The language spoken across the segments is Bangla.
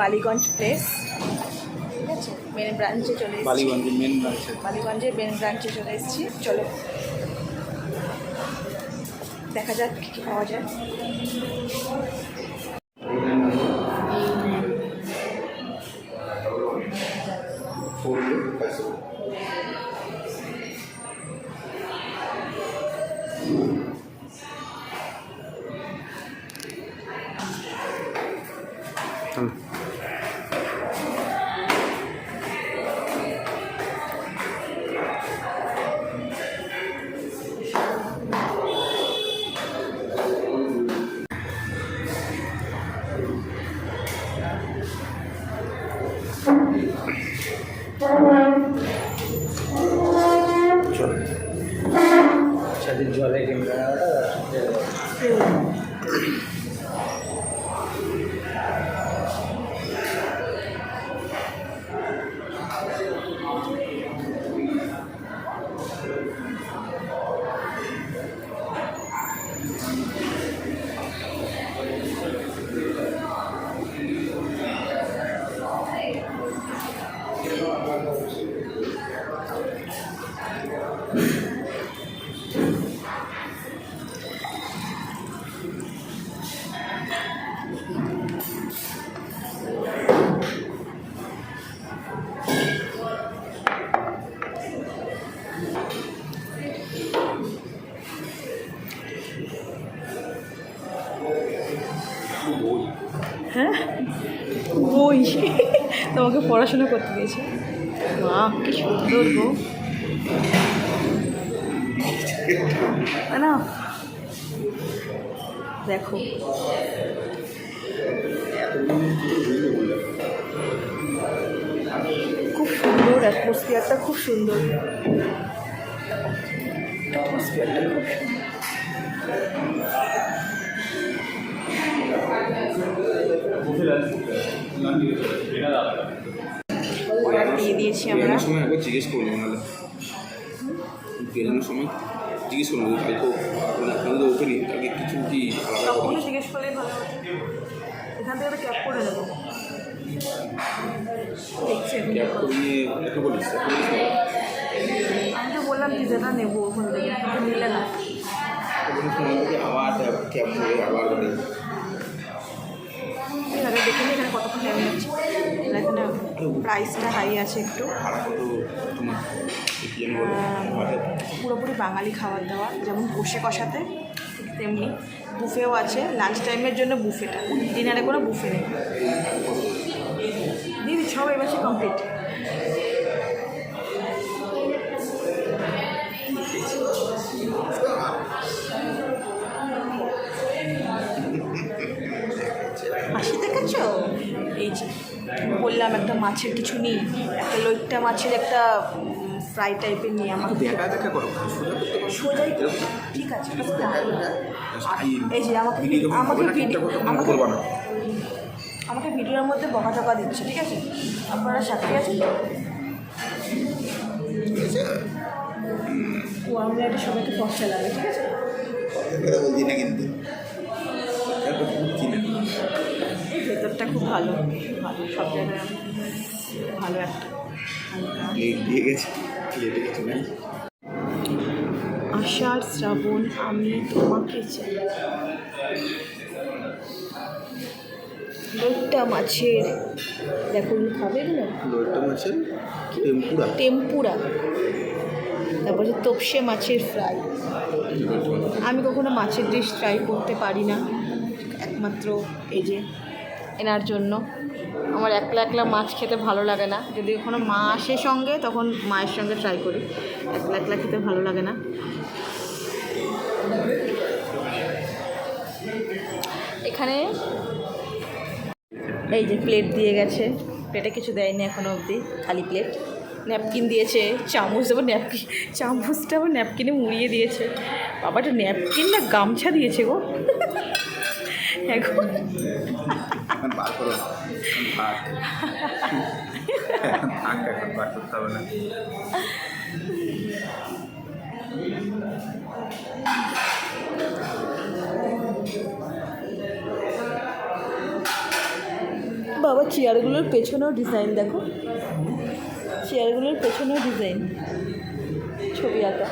বালিগঞ্জ প্লেস, ঠিক আছে, মেন ব্রাঞ্চে চলে এসেছি। বালিগঞ্জের মেন ব্রাঞ্চে চলে এসেছি। চলো দেখা যাক কী কী পাওয়া যায়। জলে হ্যাঁ, বই তোমাকে পড়াশোনা করতে দিয়েছে। মা কি সুন্দর গো, না দেখো খুব সুন্দর অ্যাটমসফিয়ারটা, খুব সুন্দর অ্যাটমসফিয়ারটা, খুব অর্ডার দিয়ে দিয়েছি আমরা। সময় একবার জিজ্ঞেস করবো, নাহলে বেরোনোর সময় জিজ্ঞেস করবো কালকে মানে আপনাদের ওপেনিং আগে কিছু কি আলাদা তখনই জিজ্ঞেস করলেই ভালো হতো। এখান থেকে আমি ক্যাব করে নেবো, দেখছি এখন ক্যাব করে নিয়ে একটু বলিস। আমি তো বললাম কি যেটা নেবো ওখান থেকে, কিন্তু নিলে না। সময় থেকে আবার ক্যাব করে আবার বাড়ি ঠিক আছে, দেখে নিই এখানে কতক্ষণ টাইম লাগছে। এখানে প্রাইসটা হাই আছে একটু, ভাড়া কত তোমার পুরোপুরি বাঙালি খাবার দাবার, যেমন কষে কষাতে ঠিক তেমনি বুফেও আছে। লাঞ্চ টাইমের জন্য বুফেটা, ডিনারে কোনো বুফে নেই। দিদি সব এই মাসে কমপ্লিট। হাসি দেখাচ্ছ? এই যে বললাম একটা মাছের কিছু নিই, একটা লইট্টা মাছের একটা ফ্রাই টাইপের নিয়ে আমাকে দেখা দেখা করো, সোজাই ঠিক আছে। এই যে আমাকে আমাকে ভিডিওর মধ্যে বকাঝকা দিচ্ছে, ঠিক আছে? আপনারা সাক্ষী আছেন তো? ও আমরা একটা সবাইকে ফসা লাগে, ঠিক আছে? বলছি না কিন্তু ভেতরটা খুব ভালো, ভালো সব জায়গায় ভালো একটা দিয়ে গেছে না। আষাঢ় শ্রাবণ আমি তোমাকে চাই, লোট্টা মাছের, দেখো খাবে না লোট্টা মাছের টেম্পুরা, টেম্পুরা, তারপর হচ্ছে তোপসে মাছের ফ্রাই। আমি কখনো মাছের ডিশ ট্রাই করতে পারি না, একমাত্র এই যে এনার জন্য। আমার একলা একলা মাছ খেতে ভালো লাগে না, যদি কখনো মা আসে সঙ্গে তখন মায়ের সঙ্গে ট্রাই করি, একলা একলা খেতে ভালো লাগে না। এখানে এই যে প্লেট দিয়ে গেছে, প্লেটে কিছু দেয়নি এখনও অবধি, খালি প্লেট। ন্যাপকিন দিয়েছে, চামচ দেবো, চামচটা আবার ন্যাপকিনে মুড়িয়ে দিয়েছে। বাবাটা ন্যাপকিন না গামছা দিয়েছে গো এখন। বাবা চেয়ারগুলোর পেছনেও ডিজাইন দেখো, চেয়ারগুলোর পেছনেও ডিজাইন, ছবি আঁকা।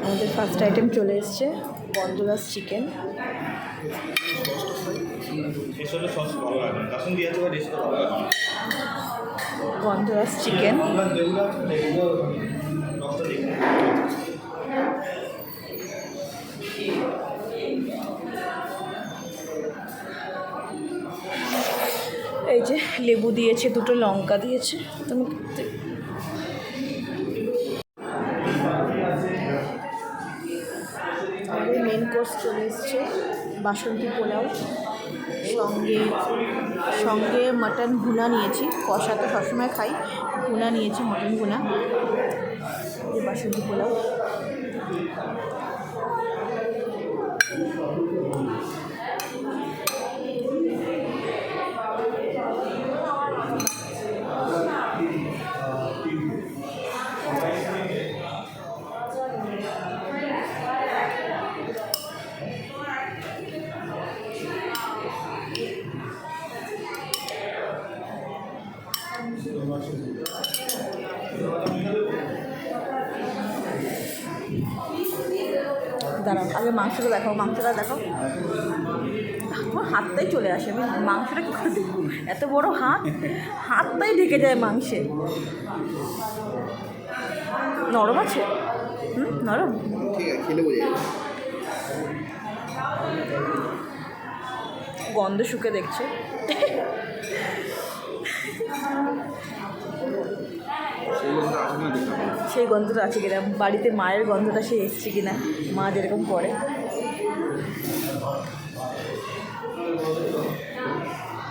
আমাদের ফার্স্ট আইটেম চলে এসছে গন্ধরাজ চিকেন। গন্ধরাজ চিকেন, এই যে লেবু দিয়েছে, দুটো লঙ্কা দিয়েছে। তুমি আমাদের মেন কোর্স চলে এসছে বাসন্তী পোলাও, সঙ্গে সঙ্গে মাটন ভুনা নিয়েছি। কষা তো সবসময় খাই, ভুনা নিয়েছি, মটন ভুনা। এই বাসন্তী পোলাও, দাঁড়াও আগে মাংসটা দেখো, মাংসটা দেখো। আমার হাতটাই চলে আসে, আমি মাংসটা কী করে দেখবো? এত বড় হাত, হাতটাই ঢেকে যায় মাংসে। নরম আছে, নরম। গন্ধ শুকে দেখছে। সেই গন্ধটা আছে কিনা, বাড়িতে মায়ের গন্ধটা সে এসছে কিনা, মা যেরকম করে।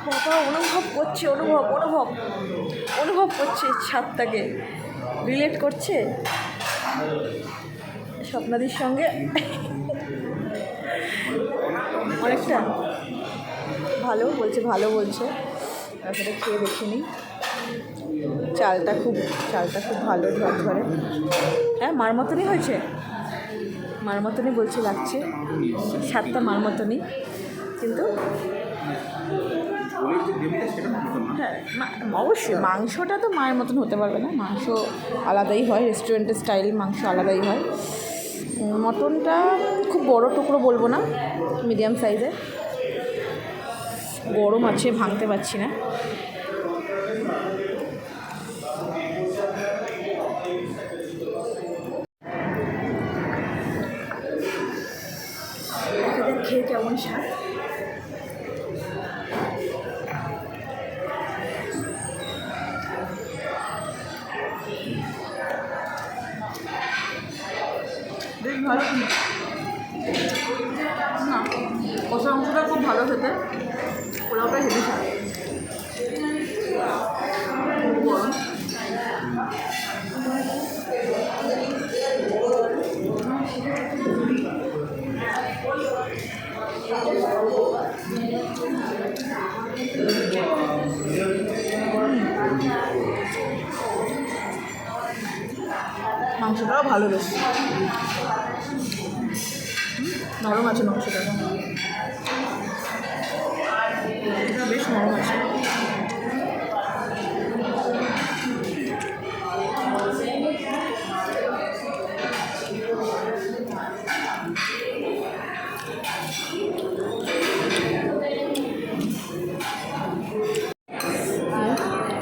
বাবা অনুভব করছে, অনুভব করছে ছাদটাকে, রিলেট করছে স্বপ্নাদির সঙ্গে অনেকটা। ভালো বলছে, তারপরে খেয়ে দেখিনি। চালটা খুব ভালো ঝরঝরে। হ্যাঁ, মার মতনই হয়েছে, মার মতনই বলছে, লাগছে স্বাদটা মার মতনই, কিন্তু হ্যাঁ অবশ্যই মাংসটা তো মায়ের মতন হতে পারবে না, মাংস আলাদাই হয়, রেস্টুরেন্টের স্টাইল মাংস আলাদাই হয়। মটনটা খুব বড় টুকরো বলবো না, মিডিয়াম সাইজের। গরম আছে, ভাঙতে পারছি না। খেয়ে কেমন স্বাদ। বেশ ভালো না, কষা অংশটা খুব ভালো খেতে, পোলাওটা হেভি স্বাদ। গরম মাংসটাও ভালো, বেশ নরম আছে মাংসটা, বেশ নরম আছে।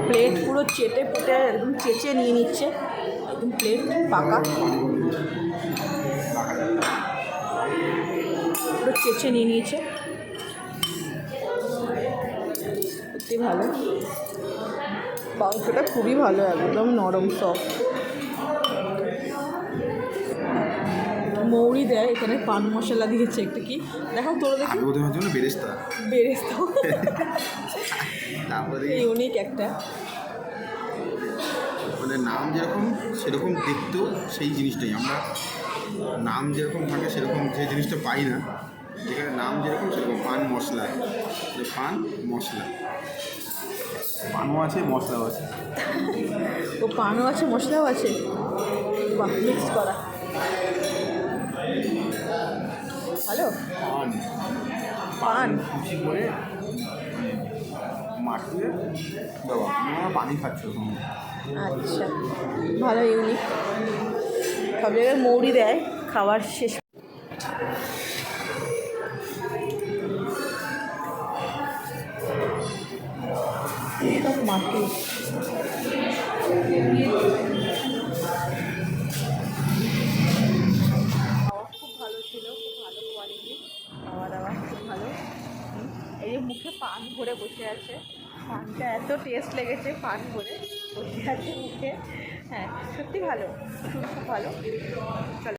প্লেট পুরো চেটে পুটে একদম চেঁচে নিয়ে নিচ্ছে, একদম প্লেট পাকা, পুরো চেঁচে নিয়ে নিয়েছে। সত্যি ভালো, মাংসটা খুবই ভালো, একদম নরম সফট। মৌরি দেয় এখানে, পান মশলা দিয়েছে একটু, কি দেখাও তোরা দেখি, বেরেস্তা ইউনিক একটা, মানে নাম যেরকম সেরকম দেখতেও সেই জিনিসটাই, আমরা নাম যেরকম থাকে সেরকম যে জিনিসটা পাই না, যেখানে নাম যেরকম সেরকম পান মশলা। পানও আছে, মশলাও আছে। ও পানও আছে, মশলাও আছে, বাহ, মিক্স করা। ভালো। পান পান কুচি করে মাখিয়ে দেওয়া, পানি খাচ্ছে ওখানে। আচ্ছা, ভালো, ইউনিক। সব জায়গায় মৌরি দেয় খাবার শেষ। সব মাটি। খাওয়া খুব ভালো ছিল, খুব ভালো কোয়ালিটি, খাওয়া দাওয়া খুব ভালো। এই যে মুখে পান ভরে বসে আছে, পানটা এত টেস্ট লেগেছে, পান ভরে বসে আছে মুখে। হ্যাঁ, সত্যি ভালো, খুব ভালো। চলো।